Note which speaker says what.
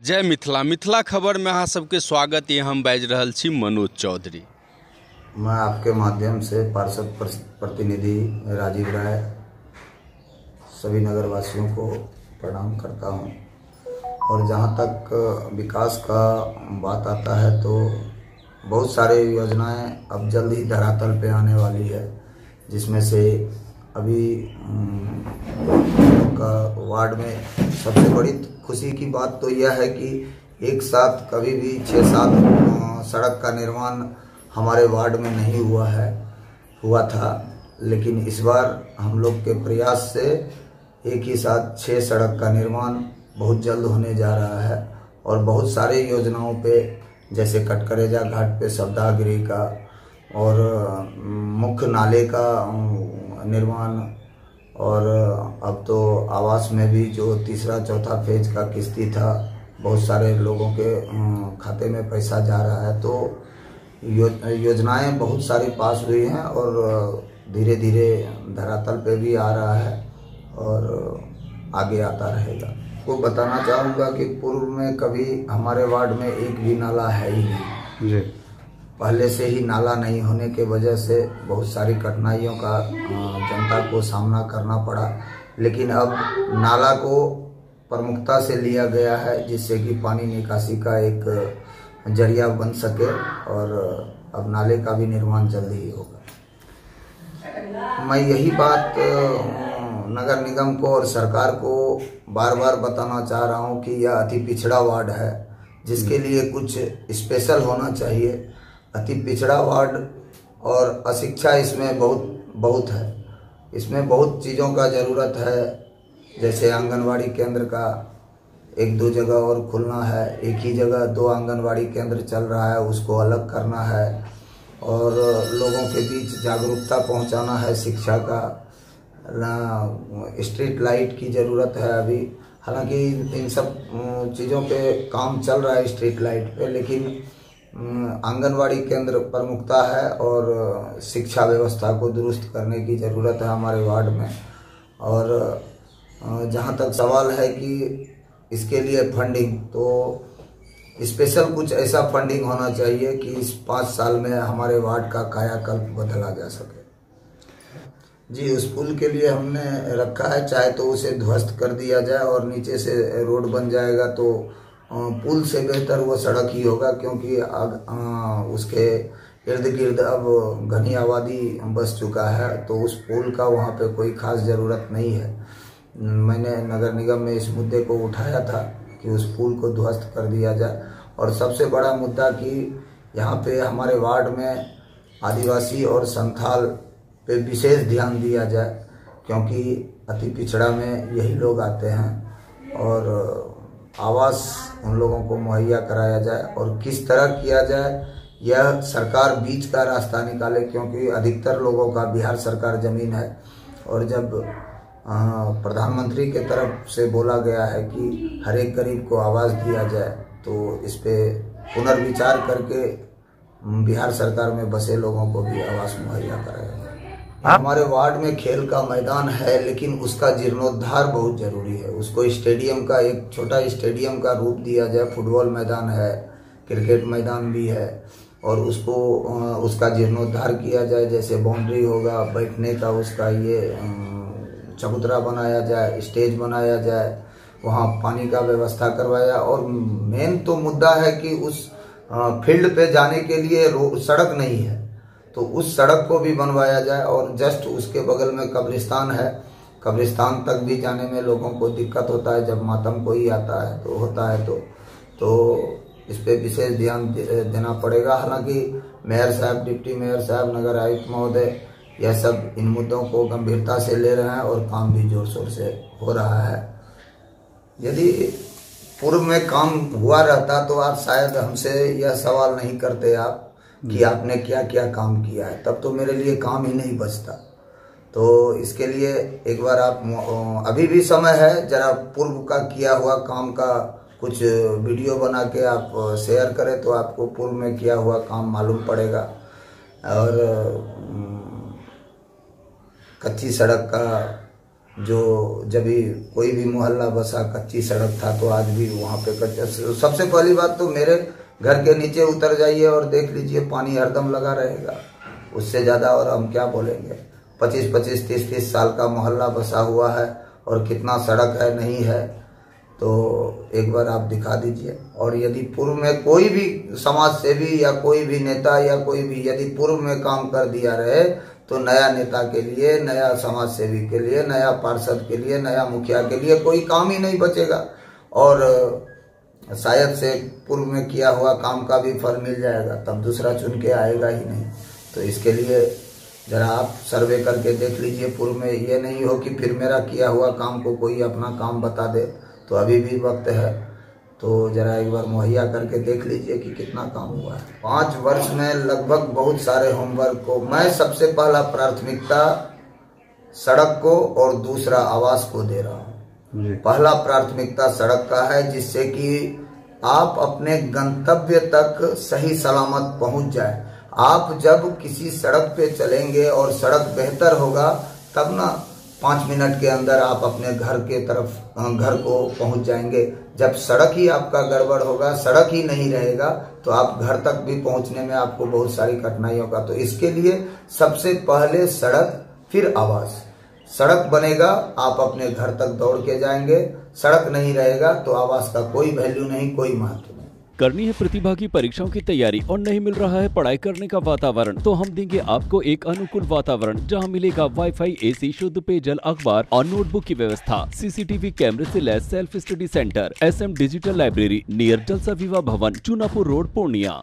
Speaker 1: जय मिथिला मिथिला खबर में अहाँ सबके स्वागत ये हम बाजि रहल छी मनोज चौधरी।
Speaker 2: मैं आपके माध्यम से पार्षद प्रतिनिधि राजीव राय सभी नगरवासियों को प्रणाम करता हूं। और जहां तक विकास का बात आता है तो बहुत सारे योजनाएं अब जल्द ही धरातल पे आने वाली है, जिसमें से अभी का वार्ड में सबसे बड़ी खुशी की बात तो यह है कि एक साथ कभी भी 6-7 सड़क का निर्माण हमारे वार्ड में नहीं हुआ था, लेकिन इस बार हम लोग के प्रयास से एक ही साथ 6 सड़क का निर्माण बहुत जल्द होने जा रहा है। और बहुत सारे योजनाओं पे, जैसे कटकरेजा घाट पे सप्ताहगिरी का और मुख्य नाले का निर्माण, और अब तो आवास में भी जो तीसरा चौथा फेज का किस्ती था, बहुत सारे लोगों के खाते में पैसा जा रहा है। तो योजनाएं बहुत सारी पास हुई हैं और धीरे धीरे धरातल पे भी आ रहा है और आगे आता रहेगा। वो बताना चाहूँगा कि पूर्व में कभी हमारे वार्ड में एक भी नाला है ही नहीं जी। पहले से ही नाला नहीं होने के वजह से बहुत सारी कठिनाइयों का जनता को सामना करना पड़ा, लेकिन अब नाला को प्रमुखता से लिया गया है, जिससे कि पानी निकासी का एक जरिया बन सके और अब नाले का भी निर्माण जल्द ही होगा। मैं यही बात नगर निगम को और सरकार को बार बार बताना चाह रहा हूँ कि यह अति पिछड़ा वार्ड है, जिसके लिए कुछ स्पेशल होना चाहिए। अति पिछड़ा वार्ड और अशिक्षा इसमें बहुत है। इसमें बहुत चीज़ों का ज़रूरत है, जैसे आंगनवाड़ी केंद्र का 1-2 जगह और खुलना है। एक ही जगह 2 आंगनवाड़ी केंद्र चल रहा है, उसको अलग करना है और लोगों के बीच जागरूकता पहुंचाना है शिक्षा का। स्ट्रीट लाइट की ज़रूरत है अभी, हालांकि इन सब चीज़ों पे काम चल रहा है स्ट्रीट लाइट पे, लेकिन आंगनवाड़ी केंद्र प्रमुखता है और शिक्षा व्यवस्था को दुरुस्त करने की ज़रूरत है हमारे वार्ड में। और जहाँ तक सवाल है कि इसके लिए फंडिंग, तो स्पेशल कुछ ऐसा फंडिंग होना चाहिए कि इस 5 साल में हमारे वार्ड का कायाकल्प बदला जा सके। जी, उस पुल के लिए हमने रखा है, चाहे तो उसे ध्वस्त कर दिया जाए और नीचे से रोड बन जाएगा तो पुल से बेहतर वो सड़क ही होगा, क्योंकि उसके इर्द गिर्द अब घनी आबादी बस चुका है, तो उस पुल का वहाँ पे कोई खास ज़रूरत नहीं है। मैंने नगर निगम में इस मुद्दे को उठाया था कि उस पुल को ध्वस्त कर दिया जाए। और सबसे बड़ा मुद्दा कि यहाँ पे हमारे वार्ड में आदिवासी और संथाल पे विशेष ध्यान दिया जाए, क्योंकि अति पिछड़ा में यही लोग आते हैं और आवास उन लोगों को मुहैया कराया जाए। और किस तरह किया जाए, यह सरकार बीच का रास्ता निकाले, क्योंकि अधिकतर लोगों का बिहार सरकार ज़मीन है। और जब प्रधानमंत्री के तरफ से बोला गया है कि हर एक गरीब को आवास दिया जाए, तो इस पे पुनर्विचार करके बिहार सरकार में बसे लोगों को भी आवास मुहैया कराया जाए। हमारे वार्ड में खेल का मैदान है, लेकिन उसका जीर्णोद्धार बहुत जरूरी है। उसको स्टेडियम का, एक छोटा स्टेडियम का रूप दिया जाए। फुटबॉल मैदान है, क्रिकेट मैदान भी है, और उसका जीर्णोद्धार किया जाए। जैसे बाउंड्री होगा, बैठने का उसका ये चबूतरा बनाया जाए, स्टेज बनाया जाए, वहाँ पानी का व्यवस्था करवाया जाए। और मेन तो मुद्दा है कि उस फील्ड पे जाने के लिए सड़क नहीं है, तो उस सड़क को भी बनवाया जाए। और जस्ट उसके बगल में कब्रिस्तान है, कब्रिस्तान तक भी जाने में लोगों को दिक्कत होता है जब मातम कोई आता है तो होता है, तो इस पे विशेष ध्यान देना पड़ेगा। हालांकि मेयर साहब, डिप्टी मेयर साहब, नगर आयुक्त महोदय यह सब इन मुद्दों को गंभीरता से ले रहे हैं और काम भी जोर शोर से हो रहा है। यदि पूर्व में काम हुआ रहता तो आप शायद हमसे यह सवाल नहीं करते आप कि आपने क्या क्या काम किया है, तब तो मेरे लिए काम ही नहीं बचता। तो इसके लिए एक बार आप, अभी भी समय है, जरा पूर्व का किया हुआ काम का कुछ वीडियो बना के आप शेयर करें तो आपको पूर्व में किया हुआ काम मालूम पड़ेगा। और कच्ची सड़क का जो जब भी कोई भी मोहल्ला बसा कच्ची सड़क था तो आज भी वहाँ पे कच्चा। सबसे पहली बात तो मेरे घर के नीचे उतर जाइए और देख लीजिए पानी हरदम लगा रहेगा। उससे ज़्यादा और हम क्या बोलेंगे। 25-25, 30-30 साल का मोहल्ला बसा हुआ है और कितना सड़क है नहीं है तो एक बार आप दिखा दीजिए। और यदि पूर्व में कोई भी समाज सेवी या कोई भी नेता या कोई भी यदि पूर्व में काम कर दिया रहे तो नया नेता के लिए, नया समाज सेवी के लिए, नया पार्षद के लिए, नया मुखिया के लिए कोई काम ही नहीं बचेगा और शायद से पूर्व में किया हुआ काम का भी फल मिल जाएगा, तब दूसरा चुन के आएगा ही नहीं। तो इसके लिए जरा आप सर्वे करके देख लीजिए पूर्व में, ये नहीं हो कि फिर मेरा किया हुआ काम को कोई अपना काम बता दे। तो अभी भी वक्त है तो जरा एक बार मुहैया करके देख लीजिए कि कितना काम हुआ है। 5 वर्ष में लगभग बहुत सारे होमवर्क को मैं सबसे पहला प्राथमिकता सड़क को और दूसरा आवास को दे रहा हूँ। पहला प्राथमिकता सड़क का है जिससे कि आप अपने गंतव्य तक सही सलामत पहुंच जाए। आप जब किसी सड़क पे चलेंगे और सड़क बेहतर होगा तब ना 5 मिनट के अंदर आप अपने घर के तरफ घर को पहुंच जाएंगे। जब सड़क ही आपका गड़बड़ होगा, सड़क ही नहीं रहेगा तो आप घर तक भी पहुंचने में आपको बहुत सारी कठिनाइयों का। तो इसके लिए सबसे पहले सड़क फिर आवास। सड़क बनेगा आप अपने घर तक दौड़ के जाएंगे, सड़क नहीं रहेगा तो आवास का कोई वैल्यू नहीं, कोई महत्व नहीं।
Speaker 3: करनी है प्रतिभा की परीक्षाओं की तैयारी और नहीं मिल रहा है पढ़ाई करने का वातावरण, तो हम देंगे आपको एक अनुकूल वातावरण जहां मिलेगा वाईफाई, एसी, शुद्ध पेयजल, अखबार और नोटबुक की व्यवस्था, सीसीटीवी कैमरे से लैस self study centre, SM digital library near जलसा विवाह भवन, चूनापुर रोड, पूर्णिया।